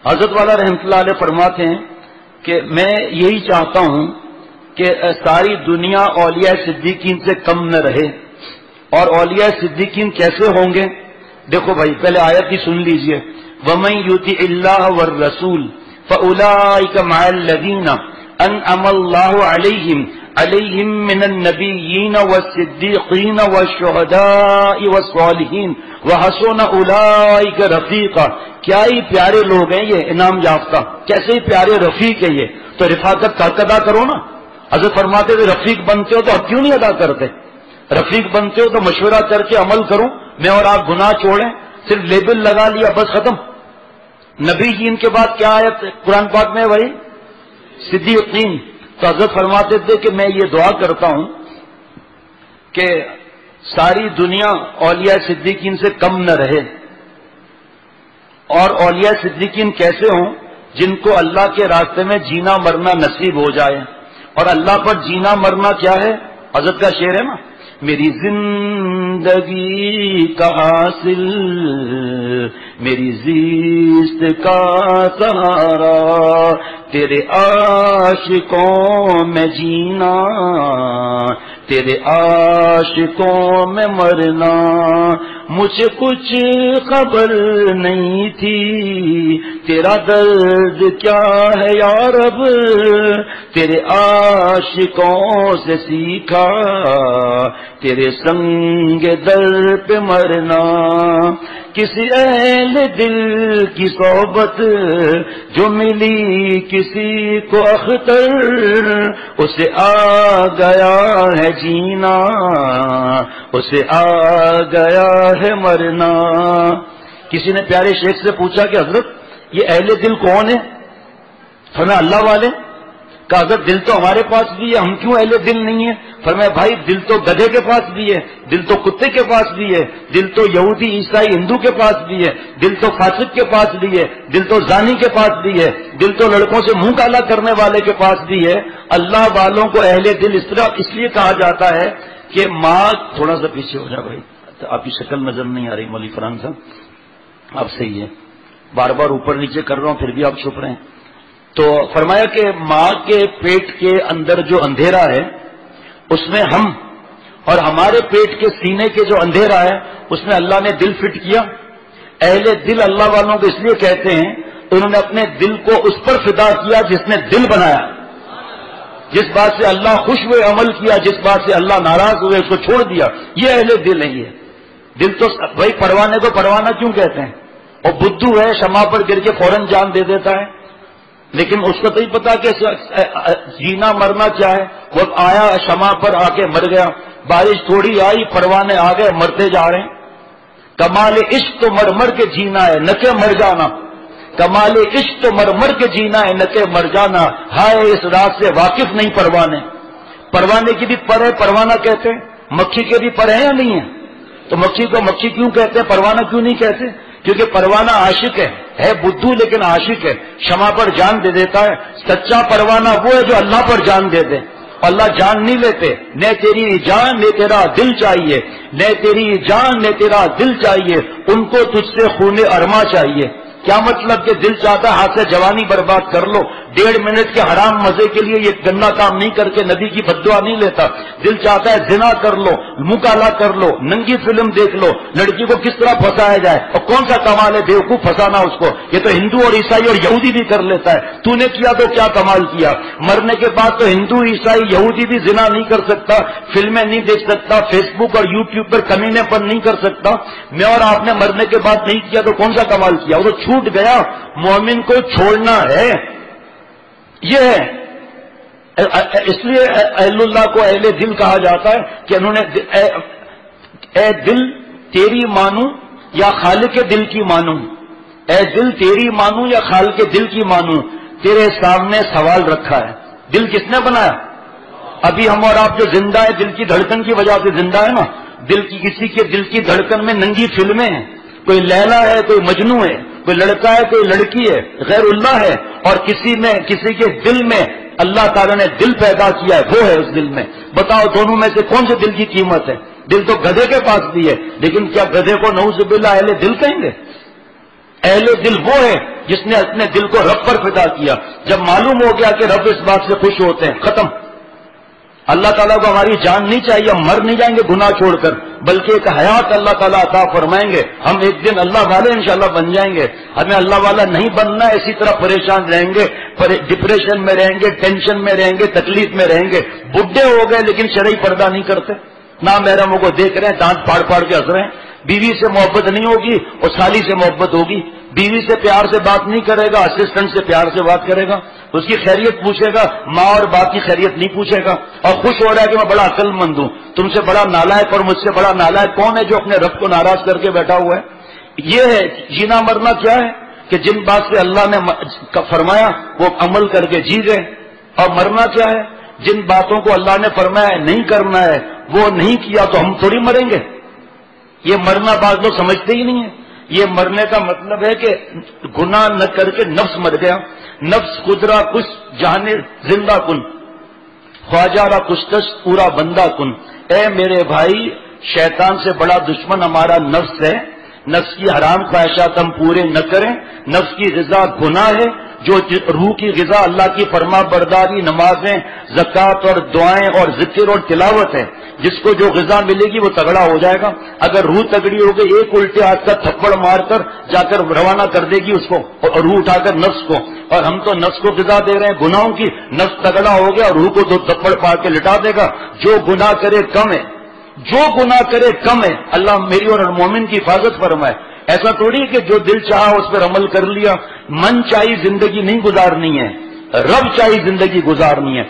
حضرت والا رحمۃ اللہ علیہ فرماتے ہیں کہ میں یہی چاہتا ہوں کہ ساری دنیا اولیاء صدیقین سے کم نہ رہے. اور اولیاء صدیقین کیسے ہوں گے؟ دیکھو بھائی پہلے آیت ہی سن لیجئے. وَمَن يُطِعِ اللَّهَ وَالرَّسُولَ فَأُولَٰئِكَ مَعَ الَّذِينَ أَنْعَمَ اللَّهُ عَلَيْهِم مِّنَ النَّبِيِّينَ وَالصِّدِّيقِينَ وَالشُّهَدَاءِ وَالصَّالِحِينَ وَحَسُنَ أُولَٰئِكَ رَفِيقًا. کیا ہی پیارے لوگ ہیں یہ انعام یافتہ، کیسے ہی پیارے رفیق ہے یہ. تو رفاقت کا حق ادا کرو نا. حضرت فرماتے تھے رفیق بنتے ہو تو حق کیوں نہیں ادا کرتے؟ رفیق بنتے ہو تو مشورہ کر کے عمل کرو. میں اور آپ گناہ چھوڑیں، صرف لیبل لگا لیا بس ختم. نبی جین کے بعد کیا آیت قرآن پاک میں ہے بھائی؟ صدیقین. تو حضرت فرماتے تھے کہ میں یہ دعا کرتا ہوں کہ ساری دنیا اولیاء صدیقین سے کم نہ رہے. اور اولیاء صدیقین کیسے ہوں؟ جن کو اللہ کے راستے میں جینا مرنا نصیب ہو جائے. اور اللہ پر جینا مرنا کیا ہے؟ حضرت کا شعر ہے نا، میری زندگی کا حاصل میری زیست کا سہارا تیرے عاشقوں میں جینا تیرے عاشقوں میں مرنا. مجھے کچھ خبر نہیں تھی تیرا درد کیا ہے یا رب، تیرے عاشقوں سے سیکھا تیرے سنگ در پہ مرنا. کسی اہل دل کی صحبت جو ملی کسی کو اختر اسے آ گیا ہے جینا اسے آ گیا ہے مرنا. کسی نے پیارے شیخ سے پوچھا کہ حضرت یہ اہل دل کون ہے؟ فرمایا اللہ والے. کہا حضرت دل تو ہمارے پاس بھی ہے، ہم کیوں اہل دل نہیں ہے؟ فرمایا بھائی دل تو گدھے کے پاس بھی ہے، دل تو کتے کے پاس بھی ہے، دل تو یہودی عیسائی ہندو کے پاس بھی ہے، دل تو فاسق کے پاس بھی ہے، دل تو زانی کے پاس بھی ہے، دل تو لڑکوں سے منہ کالا کرنے والے کے پاس بھی ہے. اللہ والوں کو اہل دل اس طرح اس لیے کہا جاتا ہے کہ ماں تھوڑا سا پیچھے ہو جا بھائی، آپ کی شکل نظر نہیں آ رہی مولوی فرحان صاحب. آپ صحیح ہے، بار بار اوپر نیچے کر رہا ہوں پھر بھی آپ چھپ رہے ہیں. تو فرمایا کہ ماں کے پیٹ کے اندر جو اندھیرا ہے اس میں ہم اور ہمارے پیٹ کے سینے کے جو اندھیرا ہے اس میں اللہ نے دل فٹ کیا. اہل دل اللہ والوں کو اس لیے کہتے ہیں انہوں نے اپنے دل کو اس پر فدا کیا جس نے دل بنایا. جس بات سے اللہ خوش ہوئے عمل کیا، جس بات سے اللہ ناراض ہوئے اس کو چھوڑ دیا. یہ اہل دل نہیں ہے. دل تو بھائی پروانے کو پروانہ کیوں کہتے ہیں؟ اور بدھو ہے شمع پر گر کے فوراً جان دے دیتا ہے، لیکن اس کو تو نہیں پتا کہ جینا مرنا کیا ہے. وہ آیا شمع پر آ کے مر گیا، بارش تھوڑی آئی پروانے آ گئے مرتے جا رہے ہیں. کمال عشق تو مر مر کے جینا ہے نہ کہ مر جانا. کمال عشق تو مر مر کے جینا ہے نہ کہ مر جانا. ہائے اس رات سے واقف نہیں پروانے. پروانے کی بھی پر ہے پروانہ کہتے ہیں، مکھی کے بھی پر ہیں یا نہیں ہے؟ تو مکھی کو مکھی کیوں کہتے ہیں، پروانہ کیوں نہیں کہتے؟ کیونکہ پروانہ عاشق ہے بدھو لیکن عاشق ہے، شمع پر جان دے دیتا ہے. سچا پروانہ وہ ہے جو اللہ پر جان دے دے. اللہ جان نہیں لیتے. نہ تیری جان نہ تیرا دل چاہیے، نہ تیری جان نہ تیرا دل چاہیے، ان کو تجھ سے خون ارما چاہیے. کیا مطلب کہ دل چاہتا ہے ہاتھ سے جوانی برباد کر لو، 1.5 منٹ کے حرام مزے کے لیے یہ گندا کام نہیں کر کے نبی کی بد دعا نہیں لیتا. دل چاہتا ہے زنا کر لو، منہ کالا کر لو، ننگی فلم دیکھ لو، لڑکی کو کس طرح پھنسایا جائے. اور کون سا کمال ہے بیوقوف پھنسانا اس کو؟ یہ تو ہندو اور عیسائی اور یہودی بھی کر لیتا ہے. تو نے کیا تو کیا کمال کیا؟ مرنے کے بعد تو ہندو عیسائی یہودی بھی زنا نہیں کر سکتا، فلمیں نہیں دیکھ سکتا، فیس بک اور یوٹیوب پر کمینے پر نہیں کر سکتا. میں اور آپ نے مرنے کے بعد نہیں کیا تو کون سا کمال کیا؟ وہ تو چھوٹ گیا. مومن کو چھوڑنا ہے یہ ہے. اس لیے اہل اللہ کو اہل دل کہا جاتا ہے کہ انہوں نے اے دل تیری مانوں یا خالق دل کی مانوں، اے دل تیری مانوں یا خالق دل کی مانوں. تیرے سامنے سوال رکھا ہے. دل کس نے بنایا؟ ابھی ہم اور آپ جو زندہ ہے دل کی دھڑکن کی وجہ سے زندہ ہے نا. دل کی کسی کے دل کی دھڑکن میں ننگی فلمیں ہیں، کوئی لیلا ہے کوئی مجنو ہے، کوئی لڑکا ہے کوئی لڑکی ہے، غیر اللہ ہے. اور کسی کے دل میں اللہ تعالیٰ نے دل پیدا کیا ہے، وہ ہے اس دل میں. بتاؤ دونوں میں سے کون سے دل کی قیمت ہے؟ دل تو گدھے کے پاس بھی ہے، لیکن کیا گدھے کو نعوذ باللہ اہل دل کہیں گے؟ اہل دل وہ ہے جس نے اپنے دل کو رب پر فدا کیا. جب معلوم ہو گیا کہ رب اس بات سے خوش ہوتے ہیں، ختم. اللہ تعالیٰ کو ہماری جان نہیں چاہیے، ہم مر نہیں جائیں گے گناہ چھوڑ کر، بلکہ ایک حیات اللہ تعالیٰ عطا فرمائیں گے. ہم ایک دن اللہ والے انشاءاللہ بن جائیں گے. ہمیں اللہ والا نہیں بننا، اسی طرح پریشان رہیں گے، ڈپریشن میں رہیں گے، ٹینشن میں رہیں گے، تکلیف میں رہیں گے. بڈھے ہو گئے لیکن شرعی پردہ نہیں کرتے، نامحرموں کو دیکھ رہے ہیں، دانت پھاڑ پھاڑ کے ہنس رہے ہیں. بیوی سے محبت نہیں ہوگی اور سالی سے محبت ہوگی. بیوی سے پیار سے بات نہیں کرے گا، اسسٹنٹ سے پیار سے بات کرے گا، اس کی خیریت پوچھے گا، ماں اور باپ کی خیریت نہیں پوچھے گا. اور خوش ہو رہا ہے کہ میں بڑا عقل مند ہوں. تم سے بڑا نالائق اور مجھ سے بڑا نالائق کون ہے جو اپنے رب کو ناراض کر کے بیٹھا ہوا ہے؟ یہ ہے جینا مرنا. کیا ہے کہ جن بات سے اللہ نے فرمایا وہ عمل کر کے جی گئے. اور مرنا کیا ہے؟ جن باتوں کو اللہ نے فرمایا نہیں کرنا ہے وہ نہیں کیا تو ہم تھوڑی مریں گے. یہ مرنا بعض لوگ سمجھتے ہی نہیں ہے. یہ مرنے کا مطلب ہے کہ گناہ نہ کر کے نفس مر گیا. نفس قدرا کچھ جہانے زندہ کن، خواجہ را کشتش پورا بندہ کن. اے میرے بھائی، شیطان سے بڑا دشمن ہمارا نفس ہے. نفس کی حرام خواہشات ہم پورے نہ کریں. نفس کی غذا گناہ ہے. جو روح کی غذا اللہ کی فرما برداری، نمازیں، زکوٰۃ اور دعائیں اور ذکر اور تلاوت ہے. جس کو جو غذا ملے گی وہ تگڑا ہو جائے گا. اگر روح تگڑی ہو گئی، ایک الٹے ہاتھ کا تھپڑ مار کر جا کر روانہ کر دے گی اس کو، اور روح اٹھا کر نفس کو. اور ہم تو نفس کو غذا دے رہے ہیں گناہوں کی. نفس تگڑا ہو گیا، روح کو 2 تھپڑ پار کے لٹا دے گا. جو گناہ کرے کم ہے، جو گناہ کرے کم ہے. اللہ میری اور مومن کی حفاظت فرمائے. ایسا تھوڑی کہ جو دل چاہا اس پر عمل کر لیا. من چاہی زندگی نہیں گزارنی ہے، رب چاہی زندگی گزارنی ہے.